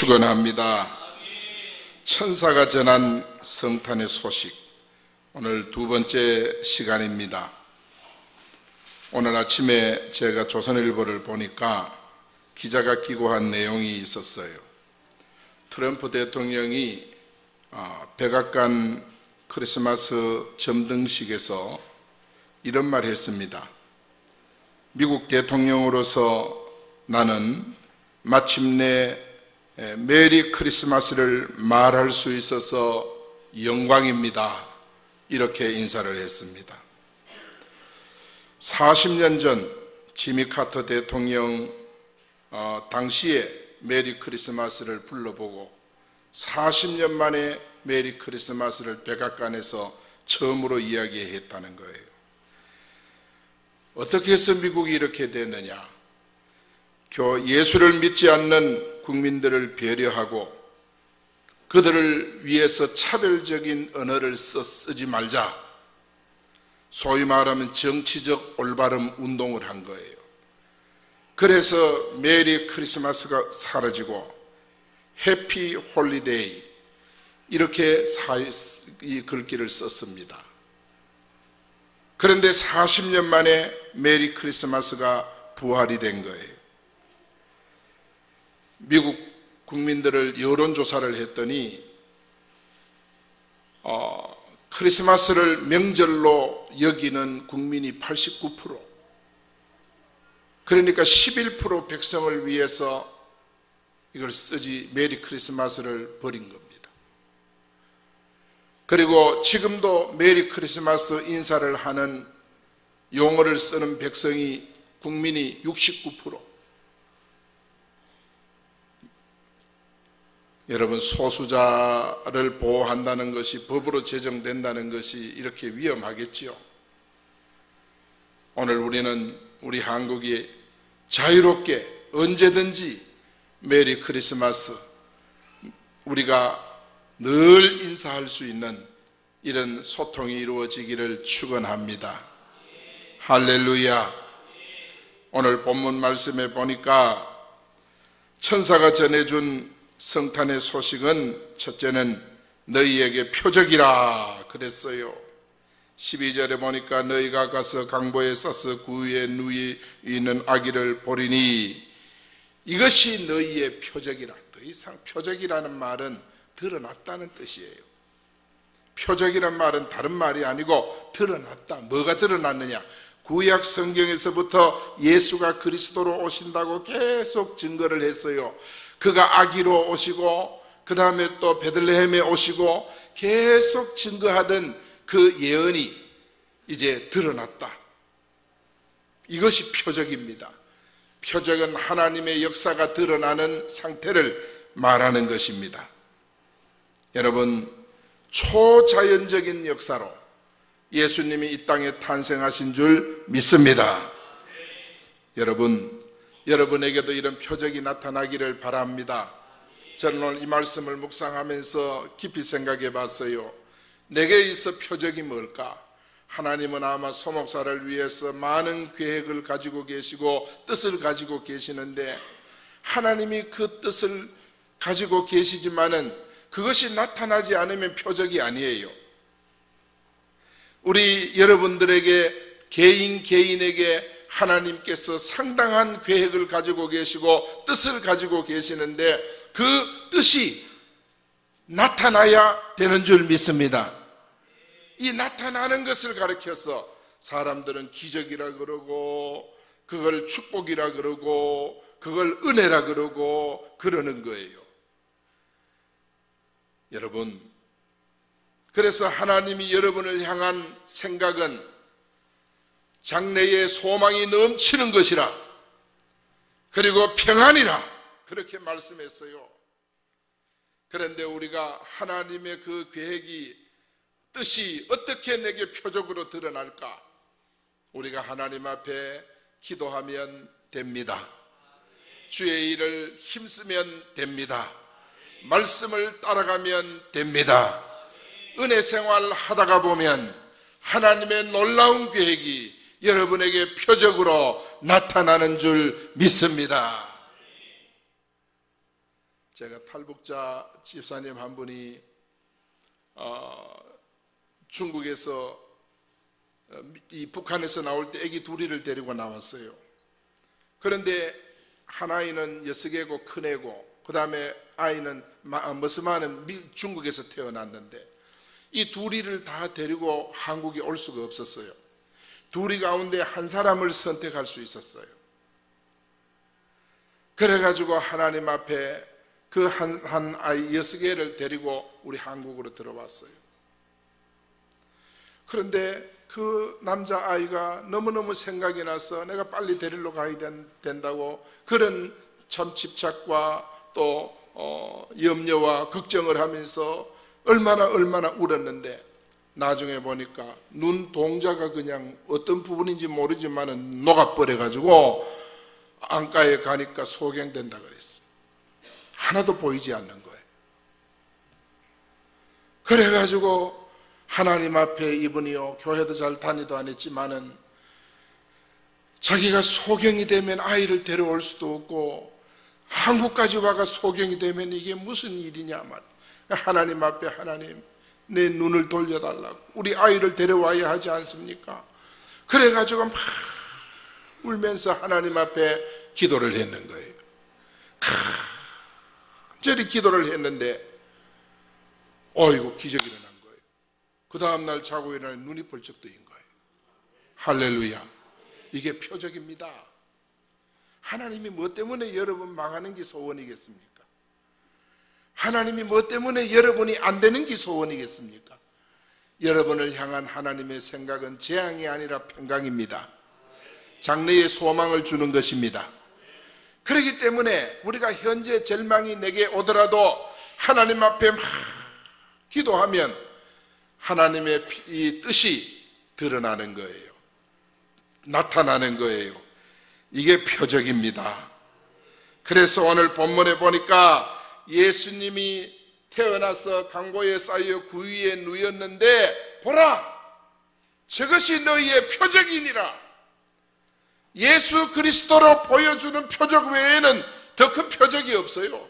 축원합니다. 천사가 전한 성탄의 소식, 오늘 두 번째 시간입니다. 오늘 아침에 제가 조선일보를 보니까 기자가 기고한 내용이 있었어요. 트럼프 대통령이 백악관 크리스마스 점등식에서 이런 말을 했습니다. 미국 대통령으로서 나는 마침내 메리 크리스마스를 말할 수 있어서 영광입니다. 이렇게 인사를 했습니다. 40년 전 지미 카터 대통령 당시에 메리 크리스마스를 불러보고 40년 만에 메리 크리스마스를 백악관에서 처음으로 이야기했다는 거예요. 어떻게 해서 미국이 이렇게 됐느냐? 예수를 믿지 않는 국민들을 배려하고 그들을 위해서 차별적인 언어를 쓰지 말자. 소위 말하면 정치적 올바름 운동을 한 거예요. 그래서 메리 크리스마스가 사라지고 해피 홀리데이 이렇게 이 글귀를 썼습니다. 그런데 40년 만에 메리 크리스마스가 부활이 된 거예요. 미국 국민들을 여론조사를 했더니 크리스마스를 명절로 여기는 국민이 89%, 그러니까 11% 백성을 위해서 이걸 쓰지 메리 크리스마스를 버린 겁니다. 그리고 지금도 메리 크리스마스 인사를 하는 용어를 쓰는 백성이 국민이 69%. 여러분, 소수자를 보호한다는 것이 법으로 제정된다는 것이 이렇게 위험하겠지요. 오늘 우리 한국이 자유롭게 언제든지 메리 크리스마스 우리가 늘 인사할 수 있는 이런 소통이 이루어지기를 축원합니다. 할렐루야. 오늘 본문 말씀에 보니까 천사가 전해준 성탄의 소식은 첫째는 너희에게 표적이라 그랬어요. 12절에 보니까 너희가 가서 강보에 싸서 그 위에 누이 있는 아기를 보리니 이것이 너희의 표적이라. 더 이상 표적이라는 말은 드러났다는 뜻이에요. 표적이란 말은 다른 말이 아니고 드러났다. 뭐가 드러났느냐? 구약 성경에서부터 예수가 그리스도로 오신다고 계속 증거를 했어요. 그가 아기로 오시고 그 다음에 또 베들레헴에 오시고 계속 증거하던 그 예언이 이제 드러났다. 이것이 표적입니다. 표적은 하나님의 역사가 드러나는 상태를 말하는 것입니다. 여러분, 초자연적인 역사로 예수님이 이 땅에 탄생하신 줄 믿습니다. 여러분에게도 이런 표적이 나타나기를 바랍니다. 저는 오늘 이 말씀을 묵상하면서 깊이 생각해 봤어요. 내게 있어 표적이 뭘까? 하나님은 아마 소목사를 위해서 많은 계획을 가지고 계시고 뜻을 가지고 계시는데 하나님이 그 뜻을 가지고 계시지만은 그것이 나타나지 않으면 표적이 아니에요. 우리 여러분들에게 개인에게 하나님께서 상당한 계획을 가지고 계시고 뜻을 가지고 계시는데 그 뜻이 나타나야 되는 줄 믿습니다. 이 나타나는 것을 가리켜서 사람들은 기적이라 그러고 그걸 축복이라 그러고 그걸 은혜라 그러고 그러는 거예요. 여러분, 그래서 하나님이 여러분을 향한 생각은 장래에 소망이 넘치는 것이라, 그리고 평안이라 그렇게 말씀했어요. 그런데 우리가 하나님의 그 계획이 뜻이 어떻게 내게 표적으로 드러날까? 우리가 하나님 앞에 기도하면 됩니다. 주의 일을 힘쓰면 됩니다. 말씀을 따라가면 됩니다. 은혜 생활 하다가 보면 하나님의 놀라운 계획이 여러분에게 표적으로 나타나는 줄 믿습니다. 제가 탈북자 집사님 한 분이 중국에서 이 북한에서 나올 때 아기 둘이를 데리고 나왔어요. 그런데 한 아이는 6개고 큰 애고, 그 다음에 아이는 머스마는 중국에서 태어났는데 이 둘이를 다 데리고 한국에 올 수가 없었어요. 둘이 가운데 한 사람을 선택할 수 있었어요. 그래가지고 하나님 앞에 그 한 아이 6개를 데리고 우리 한국으로 들어왔어요. 그런데 그 남자아이가 너무너무 생각이 나서 내가 빨리 데리러 가야 된다고 그런 참 집착과 또 염려와 걱정을 하면서 얼마나 울었는데, 나중에 보니까 눈 동자가 그냥 어떤 부분인지 모르지만은 녹아버려가지고 안가에 가니까 소경된다 그랬어. 하나도 보이지 않는 거예요. 그래가지고 하나님 앞에 이분이요, 교회도 잘 다니도 안 했지만은 자기가 소경이 되면 아이를 데려올 수도 없고 한국까지 와가 소경이 되면 이게 무슨 일이냐 말이야. 하나님 앞에, 하나님 내 눈을 돌려달라고, 우리 아이를 데려와야 하지 않습니까? 그래가지고 막 울면서 하나님 앞에 기도를 했는 거예요. 간절히 기도를 했는데 어이구, 기적이 일어난 거예요. 그 다음날 자고 일어나니 눈이 벌쩍 뜨인 거예요. 할렐루야. 이게 표적입니다. 하나님이 뭐 때문에 여러분 망하는 게 소원이겠습니까? 하나님이 뭐 때문에 여러분이 안 되는 게 소원이겠습니까? 여러분을 향한 하나님의 생각은 재앙이 아니라 평강입니다. 장래의 소망을 주는 것입니다. 그렇기 때문에 우리가 현재 절망이 내게 오더라도 하나님 앞에 막 기도하면 하나님의 이 뜻이 드러나는 거예요. 나타나는 거예요. 이게 표적입니다. 그래서 오늘 본문에 보니까 예수님이 태어나서 강보에 쌓여 구유에 누였는데 보라, 저것이 너희의 표적이니라. 예수 그리스도로 보여주는 표적 외에는 더 큰 표적이 없어요.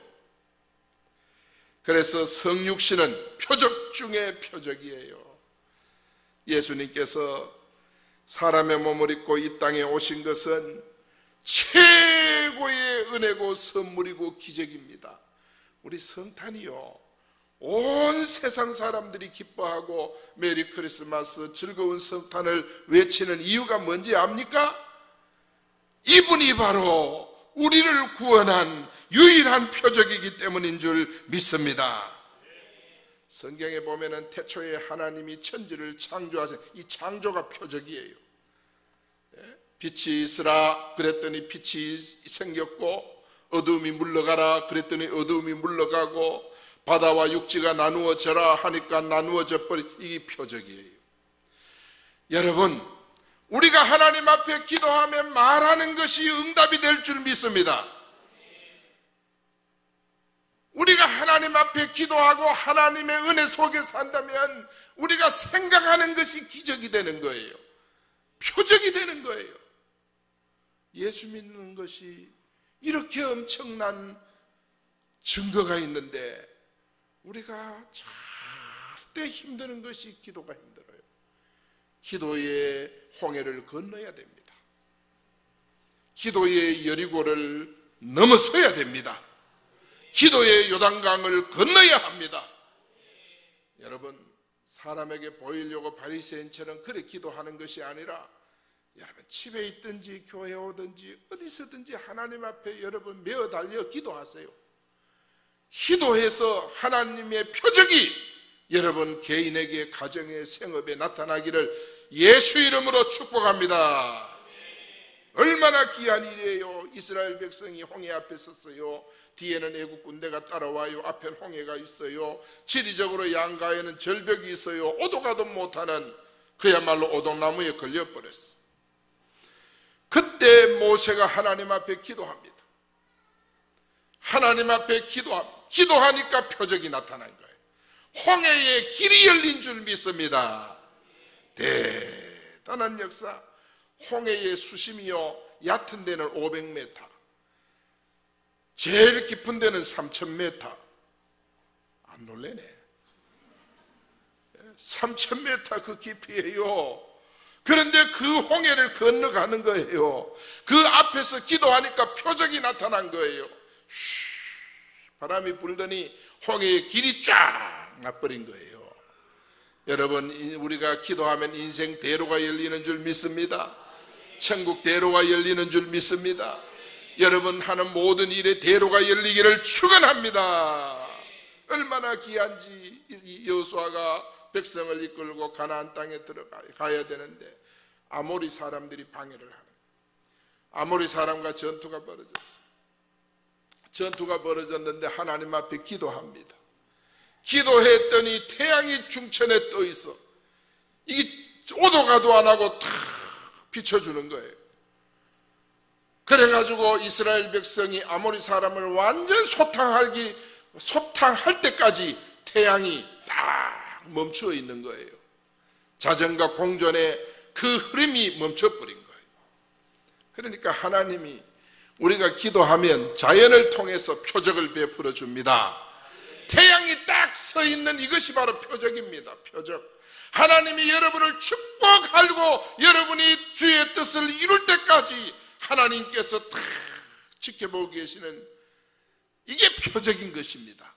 그래서 성육신은 표적 중에 표적이에요. 예수님께서 사람의 몸을 입고 이 땅에 오신 것은 최고의 은혜고 선물이고 기적입니다. 우리 성탄이요, 온 세상 사람들이 기뻐하고 메리 크리스마스, 즐거운 성탄을 외치는 이유가 뭔지 압니까? 이분이 바로 우리를 구원한 유일한 표적이기 때문인 줄 믿습니다. 성경에 보면은 태초에 하나님이 천지를 창조하신 이 창조가 표적이에요. 빛이 있으라 그랬더니 빛이 생겼고, 어두움이 물러가라 그랬더니 어두움이 물러가고, 바다와 육지가 나누어져라 하니까 나누어져 버린, 이게 표적이에요. 여러분, 우리가 하나님 앞에 기도하며 말하는 것이 응답이 될 줄 믿습니다. 우리가 하나님 앞에 기도하고 하나님의 은혜 속에 산다면 우리가 생각하는 것이 기적이 되는 거예요. 표적이 되는 거예요. 예수 믿는 것이 이렇게 엄청난 증거가 있는데 우리가 절대 힘드는 것이 기도가 힘들어요. 기도의 홍해를 건너야 됩니다. 기도의 여리고를 넘어서야 됩니다. 기도의 요단강을 건너야 합니다. 여러분, 사람에게 보이려고 바리새인처럼 그래 기도하는 것이 아니라, 여러분 집에 있든지 교회에 오든지 어디서든지 하나님 앞에 여러분 메어 달려 기도하세요. 기도해서 하나님의 표적이 여러분 개인에게, 가정에, 생업에 나타나기를 예수 이름으로 축복합니다. 얼마나 귀한 일이에요. 이스라엘 백성이 홍해 앞에 섰어요. 뒤에는 애국 군대가 따라와요. 앞에는 홍해가 있어요. 지리적으로 양가에는 절벽이 있어요. 오도 가도 못하는 그야말로 오동나무에 걸려버렸어. 그때 모세가 하나님 앞에 기도합니다. 하나님 앞에 기도합니다. 기도하니까 표적이 나타난 거예요. 홍해에 길이 열린 줄 믿습니다. 대단한 역사. 홍해의 수심이요, 얕은 데는 500m, 제일 깊은 데는 3,000m. 안 놀래네. 3,000m 그 깊이에요. 그런데 그 홍해를 건너가는 거예요. 그 앞에서 기도하니까 표적이 나타난 거예요. 바람이 불더니 홍해의 길이 쫙 나버린 거예요. 여러분, 우리가 기도하면 인생 대로가 열리는 줄 믿습니다. 천국 대로가 열리는 줄 믿습니다. 여러분 하는 모든 일에 대로가 열리기를 축원합니다. 얼마나 귀한지. 여호수아가 백성을 이끌고 가나안 땅에 들어가야 되는데 아모리 사람들이 방해를 하는, 아모리 사람과 전투가 벌어졌어요. 전투가 벌어졌는데 하나님 앞에 기도합니다. 기도했더니 태양이 중천에 떠 있어. 이게 오도 가도 안 하고 탁 비춰주는 거예요. 그래가지고 이스라엘 백성이 아모리 사람을 완전 소탕할 때까지 태양이 딱 멈춰 있는 거예요. 자전과 공전의 그 흐름이 멈춰버린 거예요. 그러니까 하나님이 우리가 기도하면 자연을 통해서 표적을 베풀어 줍니다. 태양이 딱 서 있는 이것이 바로 표적입니다. 표적. 하나님이 여러분을 축복하고 여러분이 주의 뜻을 이룰 때까지 하나님께서 다 지켜보고 계시는, 이게 표적인 것입니다.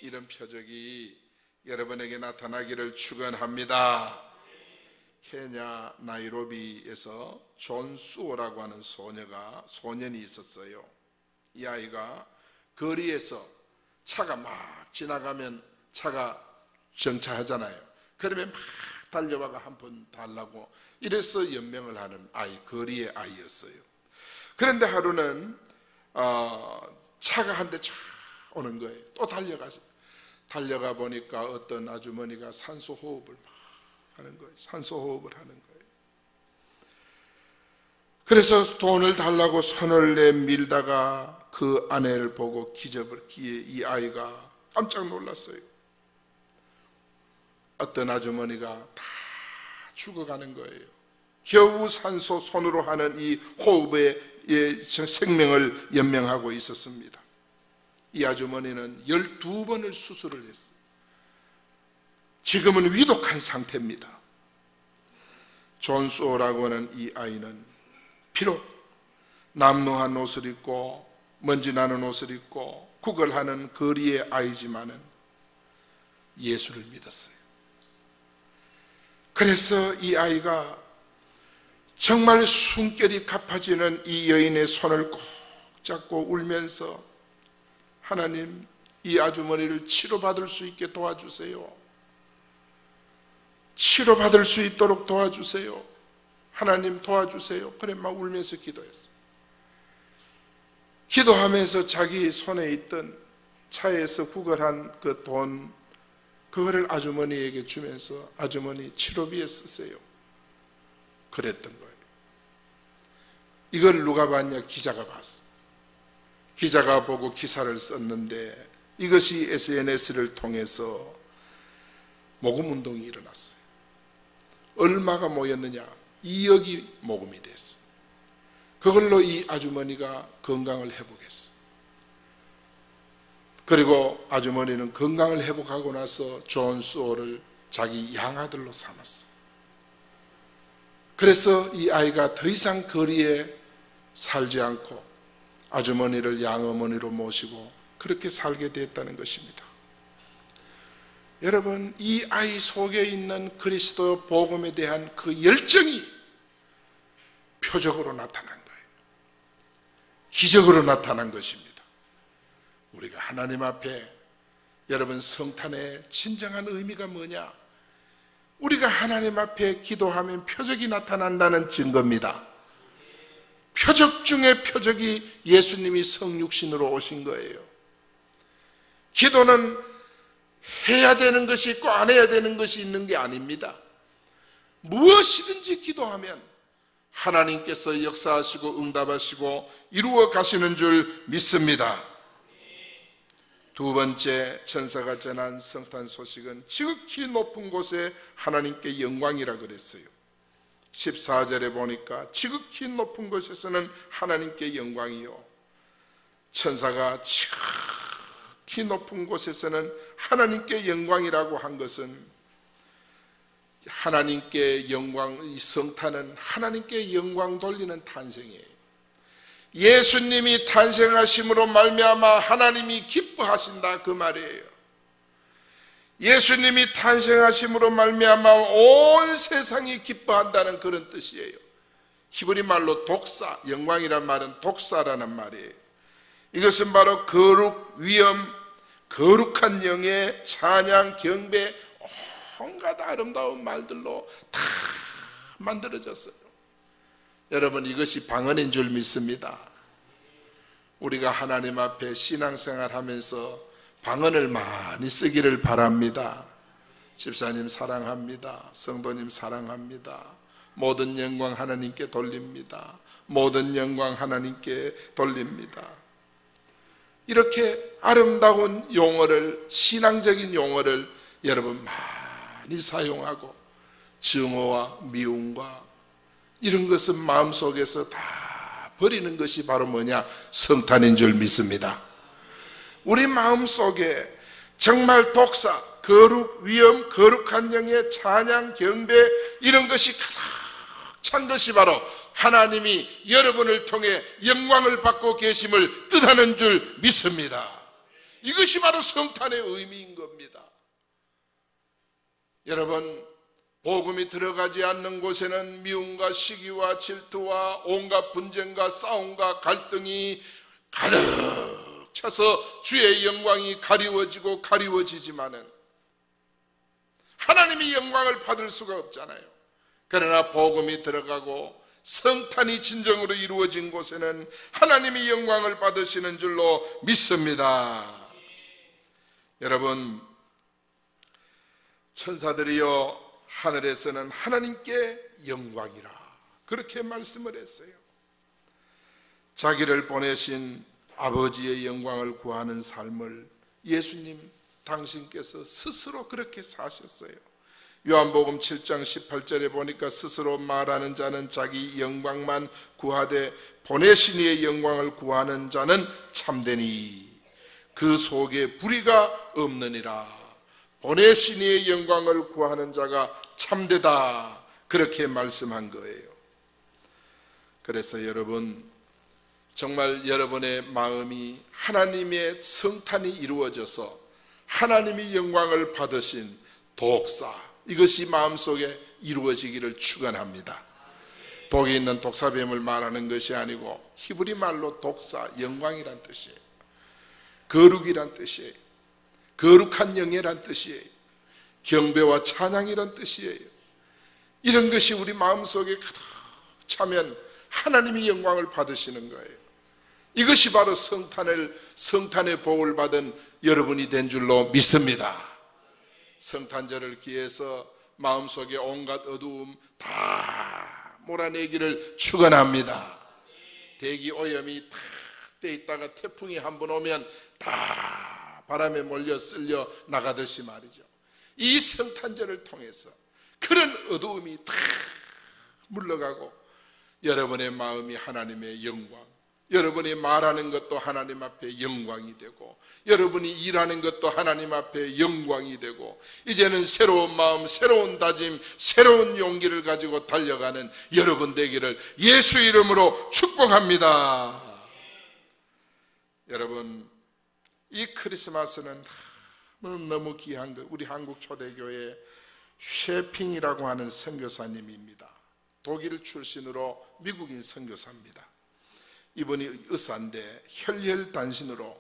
이런 표적이 여러분에게 나타나기를 축원합니다. 케냐 나이로비에서 존 수어라고 하는 소년이 있었어요. 이 아이가 거리에서 차가 막 지나가면 차가 정차하잖아요. 그러면 막 달려와가 한 번 달라고 이래서 연명을 하는 아이, 거리의 아이였어요. 그런데 하루는 차가 한 대 쫙 오는 거예요. 또 달려가 보니까 어떤 아주머니가 산소 호흡을 막 하는 거예요. 산소 호흡을 하는 거예요. 그래서 돈을 달라고 손을 내밀다가 그 아내를 보고 기저귀에 이 아이가 깜짝 놀랐어요. 어떤 아주머니가 다 죽어가는 거예요. 겨우 산소 손으로 하는 이 호흡에 생명을 연명하고 있었습니다. 이 아주머니는 12번을 수술을 했어요. 지금은 위독한 상태입니다. 존 수어라고 하는 이 아이는 비록 남루한 옷을 입고 먼지 나는 옷을 입고 구걸하는 거리의 아이지만은 예수를 믿었어요. 그래서 이 아이가 정말 숨결이 가빠지는 이 여인의 손을 꼭 잡고 울면서, 하나님, 이 아주머니를 치료받을 수 있게 도와주세요. 치료받을 수 있도록 도와주세요. 하나님 도와주세요. 그래 막 울면서 기도했어요. 기도하면서 자기 손에 있던 차에서 구걸한 그 돈, 그거를 아주머니에게 주면서 아주머니 치료비에 쓰세요. 그랬던 거예요. 이걸 누가 봤냐? 기자가 봤어. 기자가 보고 기사를 썼는데 이것이 SNS를 통해서 모금운동이 일어났어요. 얼마가 모였느냐? 2억이 모금이 됐어요. 그걸로 이 아주머니가 건강을 회복했어요. 그리고 아주머니는 건강을 회복하고 나서 존 수어를 자기 양아들로 삼았어요. 그래서 이 아이가 더 이상 거리에 살지 않고 아주머니를 양어머니로 모시고 그렇게 살게 됐다는 것입니다. 여러분, 이 아이 속에 있는 그리스도 복음에 대한 그 열정이 표적으로 나타난 거예요. 기적으로 나타난 것입니다. 우리가 하나님 앞에, 여러분, 성탄의 진정한 의미가 뭐냐? 우리가 하나님 앞에 기도하면 표적이 나타난다는 증거입니다. 표적 중에 표적이 예수님이 성육신으로 오신 거예요. 기도는 해야 되는 것이 있고 안 해야 되는 것이 있는 게 아닙니다. 무엇이든지 기도하면 하나님께서 역사하시고 응답하시고 이루어 가시는 줄 믿습니다. 두 번째, 천사가 전한 성탄 소식은 지극히 높은 곳에 하나님께 영광이라 그랬어요. 14절에 보니까 지극히 높은 곳에서는 하나님께 영광이요, 천사가 지극히 높은 곳에서는 하나님께 영광이라고 한 것은 하나님께 영광, 이 성탄은 하나님께 영광 돌리는 탄생이에요. 예수님이 탄생하심으로 말미암아 하나님이 기뻐하신다, 그 말이에요. 예수님이 탄생하심으로 말미암아 온 세상이 기뻐한다는 그런 뜻이에요. 히브리 말로 독사, 영광이란 말은 독사라는 말이에요. 이것은 바로 거룩, 위엄, 거룩한 영의 찬양, 경배, 온갖 아름다운 말들로 다 만들어졌어요. 여러분, 이것이 방언인 줄 믿습니다. 우리가 하나님 앞에 신앙생활 하면서 방언을 많이 쓰기를 바랍니다. 집사님 사랑합니다. 성도님 사랑합니다. 모든 영광 하나님께 돌립니다. 모든 영광 하나님께 돌립니다. 이렇게 아름다운 용어를, 신앙적인 용어를 여러분 많이 사용하고 증오와 미움과 이런 것은 마음속에서 다 버리는 것이 바로 뭐냐? 성탄인 줄 믿습니다. 우리 마음속에 정말 독사, 거룩, 위엄, 거룩한 영의 찬양, 경배 이런 것이 가득 찬 것이 바로 하나님이 여러분을 통해 영광을 받고 계심을 뜻하는 줄 믿습니다. 이것이 바로 성탄의 의미인 겁니다. 여러분, 복음이 들어가지 않는 곳에는 미움과 시기와 질투와 온갖 분쟁과 싸움과 갈등이 가득 차서 주의 영광이 가리워지고 가리워지지만은 하나님이 영광을 받을 수가 없잖아요. 그러나 복음이 들어가고 성탄이 진정으로 이루어진 곳에는 하나님이 영광을 받으시는 줄로 믿습니다. 여러분, 천사들이여 하늘에서는 하나님께 영광이라 그렇게 말씀을 했어요. 자기를 보내신 아버지의 영광을 구하는 삶을 예수님 당신께서 스스로 그렇게 사셨어요. 요한복음 7장 18절에 보니까 스스로 말하는 자는 자기 영광만 구하되 보내신 이의 영광을 구하는 자는 참되니 그 속에 불의가 없느니라. 보내신 이의 영광을 구하는 자가 참되다, 그렇게 말씀한 거예요. 그래서 여러분, 정말 여러분의 마음이 하나님의 성탄이 이루어져서 하나님이 영광을 받으신 독사, 이것이 마음속에 이루어지기를 축원합니다. 독이 있는 독사뱀을 말하는 것이 아니고 히브리 말로 독사, 영광이란 뜻이에요. 거룩이란 뜻이에요. 거룩한 영예란 뜻이에요. 경배와 찬양이란 뜻이에요. 이런 것이 우리 마음속에 가득 차면 하나님이 영광을 받으시는 거예요. 이것이 바로 성탄의 복을 받은 여러분이 된 줄로 믿습니다. 성탄절을 기해서 마음속에 온갖 어두움 다 몰아내기를 축원합니다. 대기 오염이 탁 돼 있다가 태풍이 한번 오면 다 바람에 몰려 쓸려 나가듯이 말이죠. 이 성탄절을 통해서 그런 어두움이 다 물러가고 여러분의 마음이 하나님의 영광, 여러분이 말하는 것도 하나님 앞에 영광이 되고 여러분이 일하는 것도 하나님 앞에 영광이 되고 이제는 새로운 마음, 새로운 다짐, 새로운 용기를 가지고 달려가는 여러분 되기를 예수 이름으로 축복합니다. 여러분, 이 크리스마스는 너무 귀한 거. 우리 한국 초대교회 쉐핑이라고 하는 선교사님입니다. 독일 출신으로 미국인 선교사입니다. 이분이 의사인데 혈혈단신으로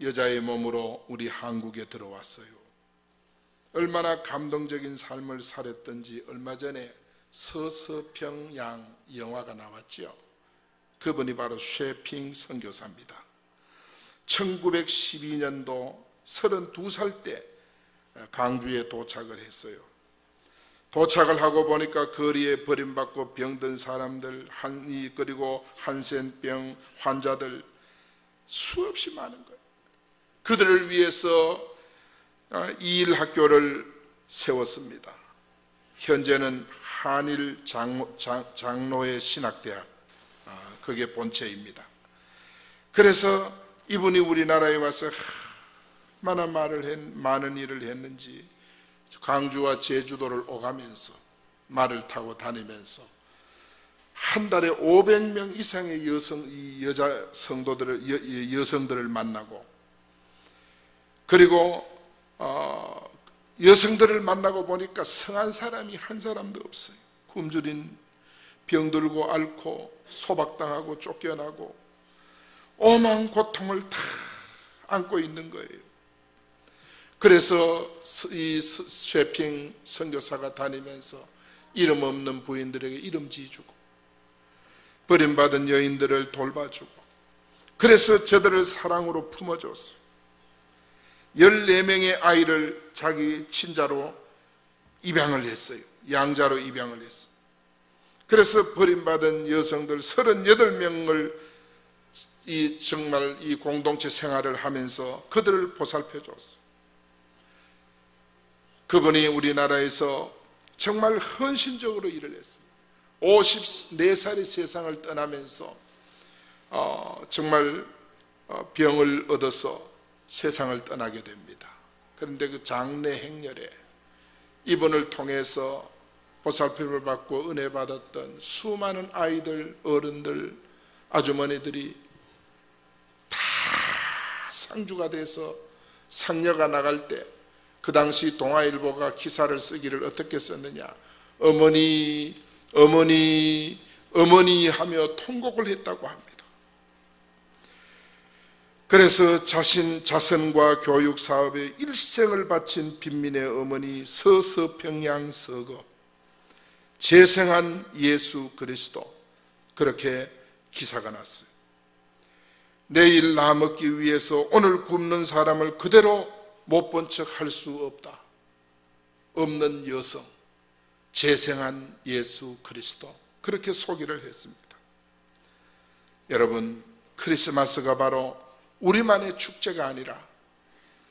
여자의 몸으로 우리 한국에 들어왔어요. 얼마나 감동적인 삶을 살았던지 얼마 전에 서서평양 영화가 나왔죠. 그분이 바로 쉐핑 선교사입니다. 1912년도 32살 때 강주에 도착을 했어요. 도착을 하고 보니까 거리에 버림받고 병든 사람들, 그리고 한센병 환자들 수없이 많은 거예요. 그들을 위해서 이일학교를 세웠습니다. 현재는 한일 장로회 신학대학, 그게 본체입니다. 그래서 이분이 우리나라에 와서 많은 일을 했는지 광주와 제주도를 오가면서 말을 타고 다니면서 한 달에 500명 이상의 여자 성도들을, 여성들을 만나고, 그리고 여성들을 만나고 보니까 성한 사람이 한 사람도 없어요. 굶주린, 병들고 앓고 소박당하고 쫓겨나고 오만 고통을 다 안고 있는 거예요. 그래서 이 쇠핑 선교사가 다니면서 이름 없는 부인들에게 이름 지어주고 버림받은 여인들을 돌봐주고, 그래서 저들을 사랑으로 품어줬어요. 14명의 아이를 자기 친자로 입양을 했어요. 양자로 입양을 했어요. 그래서 버림받은 여성들 38명을 정말 이 공동체 생활을 하면서 그들을 보살펴 줬어요. 그분이 우리나라에서 정말 헌신적으로 일을 했어요. 54살의 세상을 떠나면서 정말 병을 얻어서 세상을 떠나게 됩니다. 그런데 그 장례 행렬에 이분을 통해서 보살핌을 받고 은혜 받았던 수많은 아이들, 어른들, 아주머니들이 다 상주가 돼서 상녀가 나갈 때 그 당시 동아일보가 기사를 쓰기를 어떻게 썼느냐, 어머니 어머니 어머니 하며 통곡을 했다고 합니다. 그래서 자선과 교육 사업에 일생을 바친 빈민의 어머니 서서평양 서거, 재생한 예수 그리스도, 그렇게 기사가 났어요. 내일 나먹기 위해서 오늘 굶는 사람을 그대로 못 본 척 할 수 없다. 없는 여성, 재생한 예수 그리스도, 그렇게 소개를 했습니다. 여러분, 크리스마스가 바로 우리만의 축제가 아니라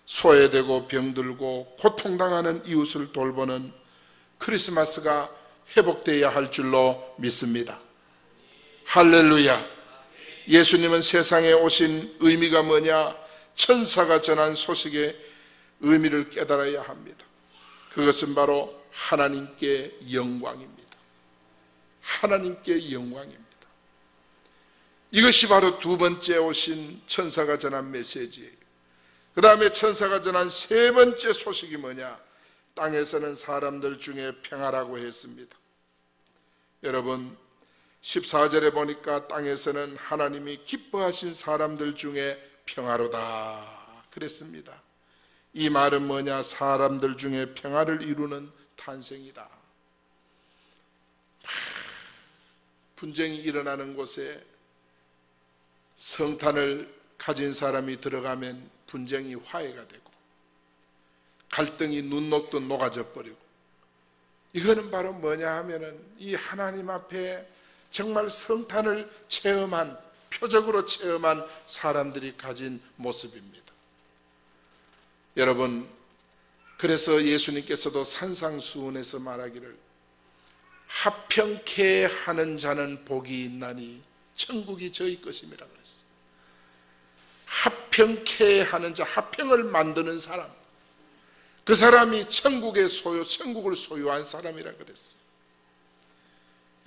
소외되고 병들고 고통당하는 이웃을 돌보는 크리스마스가 회복되어야 할 줄로 믿습니다. 할렐루야. 예수님은 세상에 오신 의미가 뭐냐? 천사가 전한 소식의 의미를 깨달아야 합니다. 그것은 바로 하나님께 영광입니다. 하나님께 영광입니다. 이것이 바로 두 번째 오신 천사가 전한 메시지예요. 그 다음에 천사가 전한 세 번째 소식이 뭐냐? 땅에서는 사람들 중에 평화라고 했습니다. 여러분, 14절에 보니까 땅에서는 하나님이 기뻐하신 사람들 중에 평화로다 그랬습니다. 이 말은 뭐냐? 사람들 중에 평화를 이루는 탄생이다. 분쟁이 일어나는 곳에 성탄을 가진 사람이 들어가면 분쟁이 화해가 되고 갈등이 눈 녹듯 녹아져 버리고, 이거는 바로 뭐냐 하면은 이 하나님 앞에 정말 성탄을 체험한, 표적으로 체험한 사람들이 가진 모습입니다. 여러분, 그래서 예수님께서도 산상수훈에서 말하기를 합평케 하는 자는 복이 있나니 천국이 저희 것임이라고 그랬어요. 합평케 하는 자, 합평을 만드는 사람, 그 사람이 천국을 소유한 사람이라 그랬어요.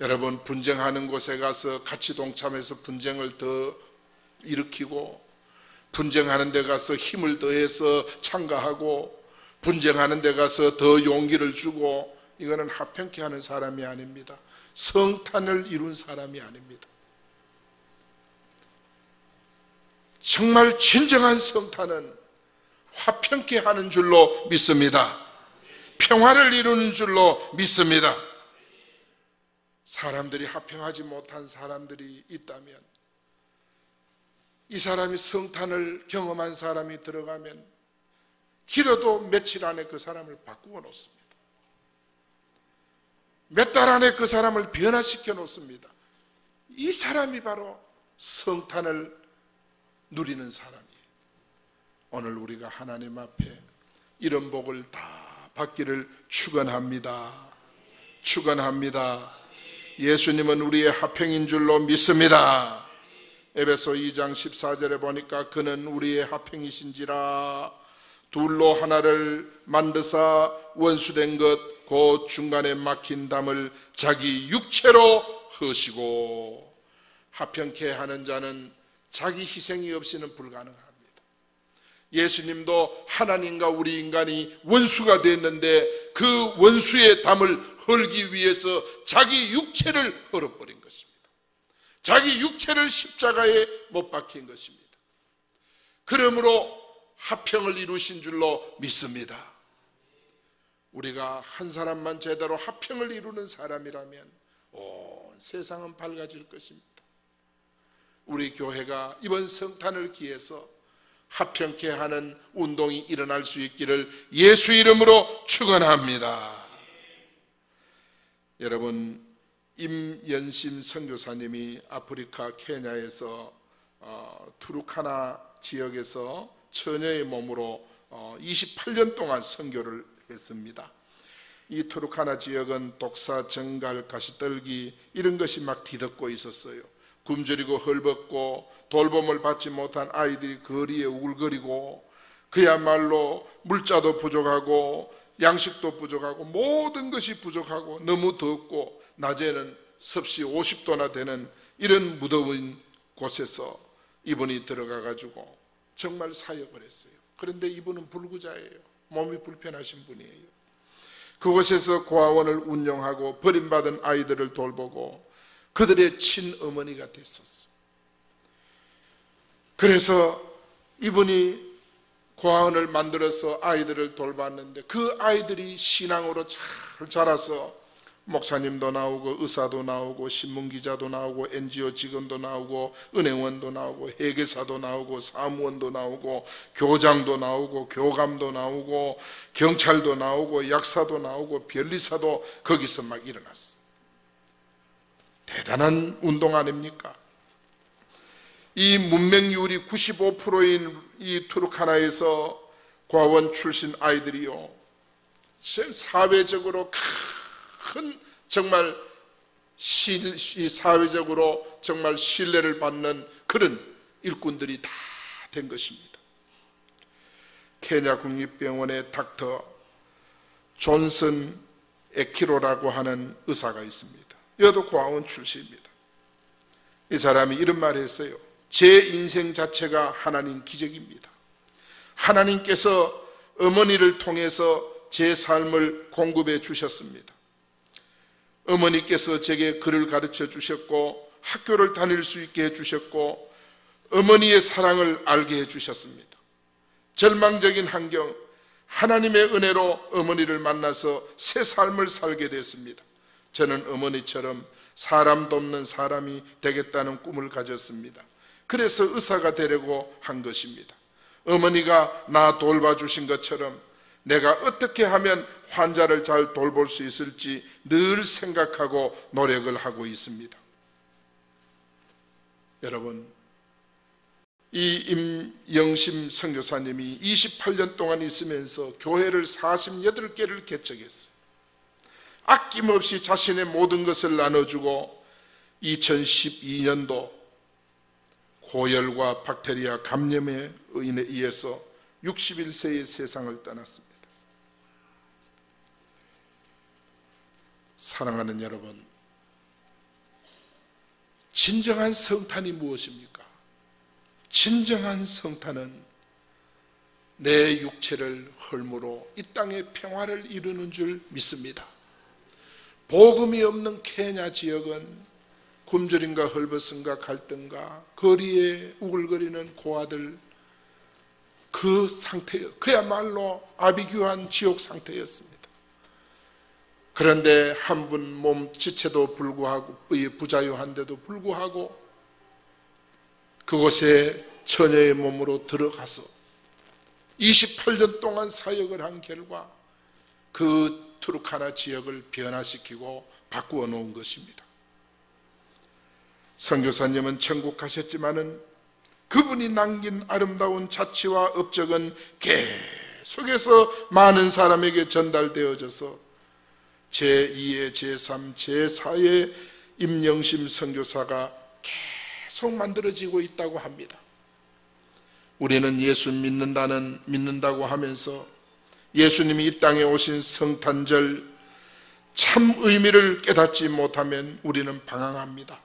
여러분, 분쟁하는 곳에 가서 같이 동참해서 분쟁을 더 일으키고, 분쟁하는 데 가서 힘을 더해서 참가하고, 분쟁하는 데 가서 더 용기를 주고, 이거는 합평케 하는 사람이 아닙니다. 성탄을 이룬 사람이 아닙니다. 정말 진정한 성탄은 화평케 하는 줄로 믿습니다. 평화를 이루는 줄로 믿습니다. 사람들이 합평하지 못한 사람들이 있다면, 이 사람이 성탄을 경험한 사람이 들어가면 길어도 며칠 안에 그 사람을 바꾸어 놓습니다. 몇 달 안에 그 사람을 변화시켜 놓습니다. 이 사람이 바로 성탄을 누리는 사람이에요. 오늘 우리가 하나님 앞에 이런 복을 다 받기를 축원합니다. 축원합니다. 예수님은 우리의 화평인 줄로 믿습니다. 에베소 2장 14절에 보니까 그는 우리의 화평이신지라 둘로 하나를 만드사 원수된 것 곧 중간에 막힌 담을 자기 육체로 허시고. 화평케 하는 자는 자기 희생이 없이는 불가능합니다. 예수님도 하나님과 우리 인간이 원수가 됐는데 그 원수의 담을 헐기 위해서 자기 육체를 헐어버린 것입니다. 자기 육체를 십자가에 못 박힌 것입니다. 그러므로 화평을 이루신 줄로 믿습니다. 우리가 한 사람만 제대로 화평을 이루는 사람이라면 온 세상은 밝아질 것입니다. 우리 교회가 이번 성탄을 기해서 화평케 하는 운동이 일어날 수 있기를 예수 이름으로 축원합니다. 여러분, 임연심 선교사님이 아프리카 케냐에서 투르카나 지역에서 처녀의 몸으로 28년 동안 선교를 했습니다. 이 투르카나 지역은 독사, 정갈, 가시떨기 이런 것이 막 뒤덮고 있었어요. 굶주리고 헐벗고 돌봄을 받지 못한 아이들이 거리에 우글거리고 그야말로 물자도 부족하고 양식도 부족하고 모든 것이 부족하고 너무 덥고 낮에는 섭씨 50도나 되는 이런 무더운 곳에서 이분이 들어가 가지고 정말 사역을 했어요. 그런데 이분은 불구자예요. 몸이 불편하신 분이에요. 그곳에서 고아원을 운영하고 버림받은 아이들을 돌보고 그들의 친어머니가 됐었어요. 그래서 이분이 고아원을 만들어서 아이들을 돌봤는데 그 아이들이 신앙으로 잘 자라서 목사님도 나오고 의사도 나오고 신문기자도 나오고 NGO 직원도 나오고 은행원도 나오고 회계사도 나오고 사무원도 나오고 교장도 나오고 교감도 나오고 경찰도 나오고 약사도 나오고 변리사도 거기서 막 일어났어. 대단한 운동 아닙니까? 이 문맹률이 95%인 이 투르카나에서 고아원 출신 아이들이요, 사회적으로 큰 정말 사회적으로 정말 신뢰를 받는 그런 일꾼들이 다 된 것입니다. 케냐 국립병원의 닥터 존슨 에키로라고 하는 의사가 있습니다. 이것도 고아원 출신입니다. 이 사람이 이런 말을 했어요. 제 인생 자체가 하나님 기적입니다. 하나님께서 어머니를 통해서 제 삶을 공급해 주셨습니다. 어머니께서 제게 글을 가르쳐 주셨고 학교를 다닐 수 있게 해주셨고 어머니의 사랑을 알게 해주셨습니다. 절망적인 환경, 하나님의 은혜로 어머니를 만나서 새 삶을 살게 됐습니다. 저는 어머니처럼 사람 돕는 사람이 되겠다는 꿈을 가졌습니다. 그래서 의사가 되려고 한 것입니다. 어머니가 나 돌봐주신 것처럼 내가 어떻게 하면 환자를 잘 돌볼 수 있을지 늘 생각하고 노력을 하고 있습니다. 여러분, 이 임영심 선교사님이 28년 동안 있으면서 교회를 48개를 개척했어요. 아낌없이 자신의 모든 것을 나눠주고 2012년도 고열과 박테리아 감염에 의해서 61세의 세상을 떠났습니다. 사랑하는 여러분, 진정한 성탄이 무엇입니까? 진정한 성탄은 내 육체를 헐므로 이 땅의 평화를 이루는 줄 믿습니다. 복음이 없는 케냐 지역은 굶주림과 헐벗음과 갈등과 거리에 우글거리는 고아들, 그 상태였, 그야말로 아비규환 지옥 상태였습니다. 그런데 한 분 몸 지체도 불구하고 부자유한데도 불구하고 그곳에 처녀의 몸으로 들어가서 28년 동안 사역을 한 결과 그 투르카나 지역을 변화시키고 바꾸어 놓은 것입니다. 선교사님은 천국 가셨지만은 그분이 남긴 아름다운 자취와 업적은 계속해서 많은 사람에게 전달되어져서 제2의, 제3, 제4의 임영심 선교사가 계속 만들어지고 있다고 합니다. 우리는 예수 믿는다고 하면서 예수님이 이 땅에 오신 성탄절 참 의미를 깨닫지 못하면 우리는 방황합니다.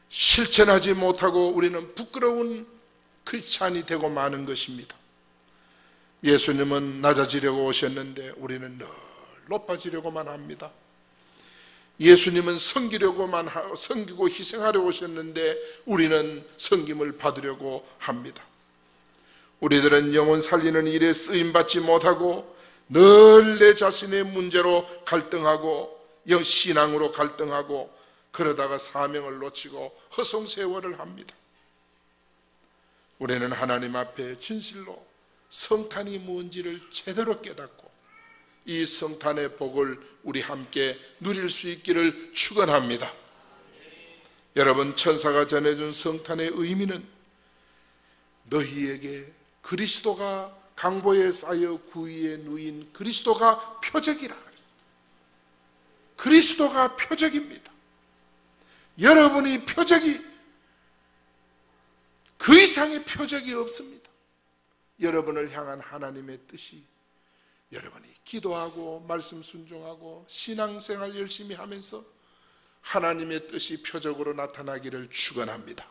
실천하지 못하고 우리는 부끄러운 크리스찬이 되고 마는 것입니다. 예수님은 낮아지려고 오셨는데 우리는 늘 높아지려고만 합니다. 예수님은 섬기고 희생하려고 오셨는데 우리는 섬김을 받으려고 합니다. 우리들은 영혼 살리는 일에 쓰임받지 못하고 늘 내 자신의 문제로 갈등하고 신앙으로 갈등하고 그러다가 사명을 놓치고 허송세월을 합니다. 우리는 하나님 앞에 진실로 성탄이 뭔지를 제대로 깨닫고 이 성탄의 복을 우리 함께 누릴 수 있기를 축원합니다. 여러분, 천사가 전해준 성탄의 의미는 너희에게 그리스도가 강보에 쌓여 구위에 누인 그리스도가 표적이라 그랬어요. 그리스도가 표적입니다. 여러분이 표적이 그 이상의 표적이 없습니다. 여러분을 향한 하나님의 뜻이 여러분이 기도하고 말씀 순종하고 신앙생활 열심히 하면서 하나님의 뜻이 표적으로 나타나기를 축원합니다.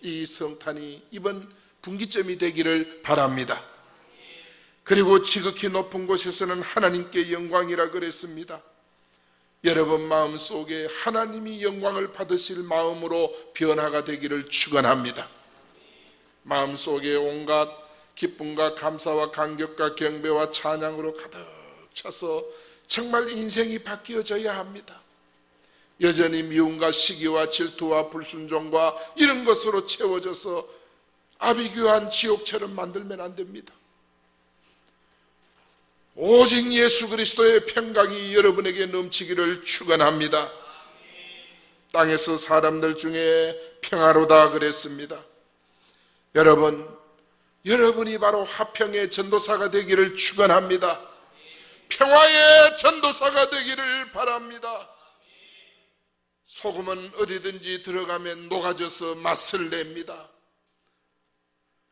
이 성탄이 이번 분기점이 되기를 바랍니다. 그리고 지극히 높은 곳에서는 하나님께 영광이라 그랬습니다. 여러분 마음속에 하나님이 영광을 받으실 마음으로 변화가 되기를 축원합니다. 마음속에 온갖 기쁨과 감사와 감격과 경배와 찬양으로 가득 차서 정말 인생이 바뀌어져야 합니다. 여전히 미움과 시기와 질투와 불순종과 이런 것으로 채워져서 아비규환 지옥처럼 만들면 안 됩니다. 오직 예수 그리스도의 평강이 여러분에게 넘치기를 축원합니다. 땅에서 사람들 중에 평화로다 그랬습니다. 여러분이 바로 화평의 전도사가 되기를 축원합니다. 평화의 전도사가 되기를 바랍니다. 소금은 어디든지 들어가면 녹아져서 맛을 냅니다.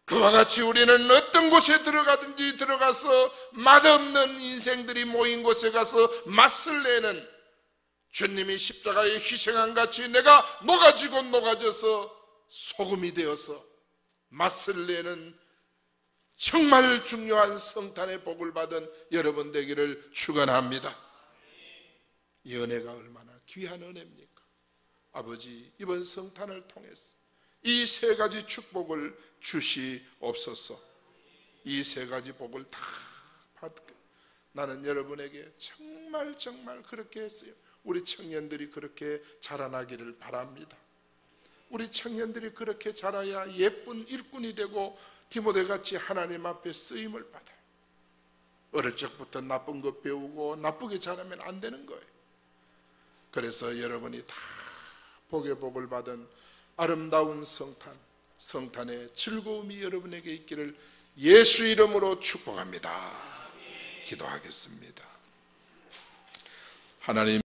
그와 같이 우리는 어떤 곳에 들어가든지 들어가서 맛없는 인생들이 모인 곳에 가서 맛을 내는 주님이 십자가에 희생한 같이 내가 녹아져서 소금이 되어서 맛을 내는 정말 중요한 성탄의 복을 받은 여러분 되기를 축원합니다. 이 은혜가 얼마나 귀한 은혜입니까? 아버지, 이번 성탄을 통해서 이 세 가지 축복을 주시옵소서. 이 세 가지 복을 다 받고 나는 여러분에게 정말 그렇게 했어요. 우리 청년들이 그렇게 자라나기를 바랍니다. 우리 청년들이 그렇게 자라야 예쁜 일꾼이 되고 디모데같이 하나님 앞에 쓰임을 받아요. 어릴 적부터 나쁜 것 배우고 나쁘게 자라면 안 되는 거예요. 그래서 여러분이 다 복의 복을 받은 아름다운 성탄의 즐거움이 여러분에게 있기를 예수 이름으로 축복합니다. 기도하겠습니다. 하나님,